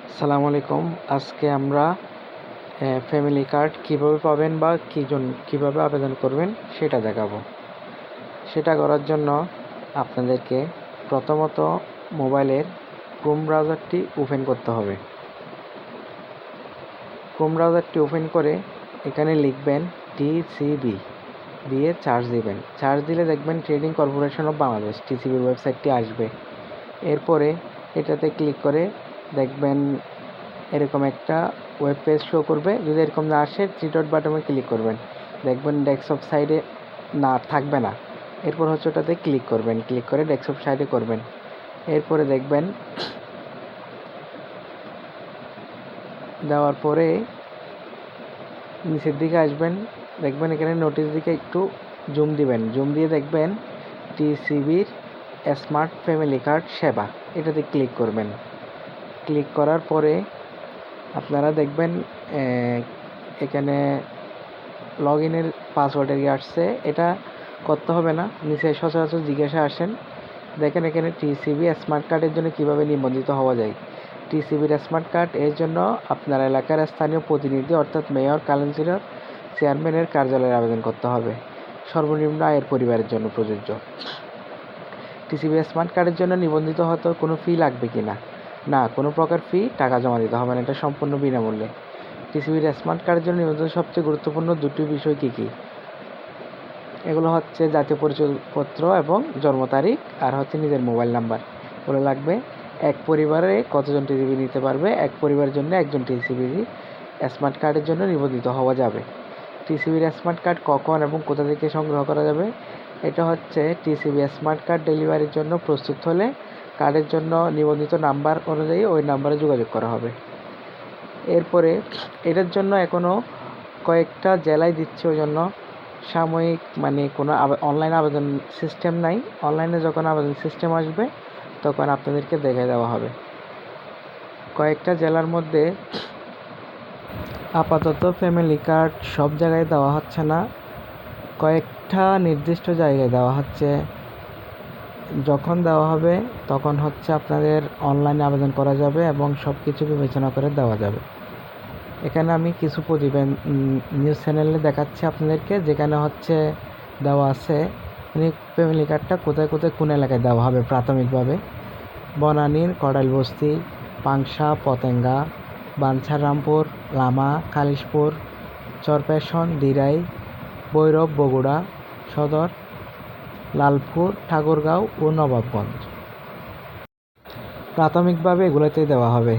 আসসালামু আলাইকুম। আজকে আমরা ফ্যামিলি কার্ড কীভাবে পাবেন বা কীভাবে আবেদন করবেন সেটা দেখাবো। সেটা করার জন্য আপনাদেরকে প্রথমত মোবাইলের ক্রোম ব্রাউজারটি ওপেন করতে হবে। ক্রোম ব্রাউজারটি ওপেন করে এখানে লিখবেন টিসিবি দিয়ে সার্চ দিবেন। সার্চ দিলে দেখবেন ট্রেডিং কর্পোরেশন অফ বাংলাদেশ টিসিবির ওয়েবসাইটটি আসবে। এরপরে এটাতে ক্লিক করে দেখবেন এরকম একটা ওয়েব পেজ শো করবে। যদি এরকম না আসে থ্রি ডট বাটনে ক্লিক করবেন, দেখবেন ডেস্কটপ সাইডে না থাকবে না। এরপর হচ্ছে ওটাতে ক্লিক করবেন, ক্লিক করে ডেস্কটপ সাইডে করবেন। এরপরে দেখবেন দেওয়ার পরে নিচের দিকে আসবেন, দেখবেন এখানে নোটিশ দিকে একটু জুম দিবেন। জুম দিয়ে দেখবেন টিসিবির স্মার্ট ফ্যামিলি কার্ড সেবা, এটাতে ক্লিক করবেন। ক্লিক করার পরে আপনারা দেখবেন এখানে লগ ইনের পাসওয়ার্ড আসছে। এটা করতে হবে না, নিচে সচরাচর জিজ্ঞাসা আসেন। দেখেন এখানে টিসিবি স্মার্ট কার্ডের জন্য কিভাবে নিবন্ধিত হওয়া যায়। টিসিবির স্মার্ট কার্ড এর জন্য আপনার এলাকার স্থানীয় প্রতিনিধি অর্থাৎ মেয়র, কাউন্সিলর, চেয়ারম্যানের কার্যালয়ে আবেদন করতে হবে। সর্বনিম্ন আয়ের পরিবারের জন্য প্রযোজ্য। টিসিবি স্মার্ট কার্ডের জন্য নিবন্ধিত হতে কোনো ফি লাগবে কি না? না, কোনো প্রকার ফি, টাকা জমা দিতে হবে না, এটা সম্পূর্ণ বিনামূল্যে। টিসিবির স্মার্ট কার্ডের জন্য নিবন্ধিত সবচেয়ে গুরুত্বপূর্ণ দুটি বিষয় কী কী? এগুলো হচ্ছে জাতীয় পরিচয়পত্র এবং জন্ম তারিখ, আর হচ্ছে নিজের মোবাইল নাম্বার। এগুলো লাগবে। এক পরিবারে কতজন টিসিবি নিতে পারবে? এক পরিবারের জন্য একজন টিসিবি স্মার্ট কার্ডের জন্য নিবন্ধিত হওয়া যাবে। টিসিবির স্মার্ট কার্ড কখন এবং কোথা থেকে সংগ্রহ করা যাবে? এটা হচ্ছে টিসিবি স্মার্ট কার্ড ডেলিভারির জন্য প্রস্তুত হলে কার্ডের জন্য নিবন্ধিত নাম্বার অনুযায়ী ওই নাম্বারে যোগাযোগ করা হবে। এরপরে এটার জন্য এখনও কয়েকটা জেলায় দিচ্ছে, ওই জন্য সাময়িক কোনো অনলাইন আবেদন সিস্টেম নাই। অনলাইনে যখন আবেদন সিস্টেম আসবে তখন আপনাদেরকে দেখে দেওয়া হবে। কয়েকটা জেলার মধ্যে আপাতত ফ্যামিলি কার্ড সব জায়গায় দেওয়া হচ্ছে না, কয়েকটা নির্দিষ্ট জায়গায় দেওয়া হচ্ছে। যখন দেওয়া হবে তখন হচ্ছে আপনাদের অনলাইনে আবেদন করা যাবে এবং সব কিছু বিবেচনা করে দেওয়া যাবে। এখানে আমি কিছু প্রতিবেদন নিউজ চ্যানেলে দেখাচ্ছি আপনাদেরকে, যেখানে হচ্ছে দেওয়া আছে ফ্যামিলি কার্ডটা কোথায় কোথায় কোন এলাকায় দেওয়া হবে। প্রাথমিকভাবে বনানীর কড়াইল বস্তি, পাংশা, পতেঙ্গা, বাঞ্ছারামপুর, লামা, কালিশপুর, চরপেশন, দিরাই, ভৈরব, বগুড়া সদর, লালপুর, ঠাকুরগাঁও ও নবাবগঞ্জ। প্রাথমিকভাবে এগুলোতেই দেওয়া হবে।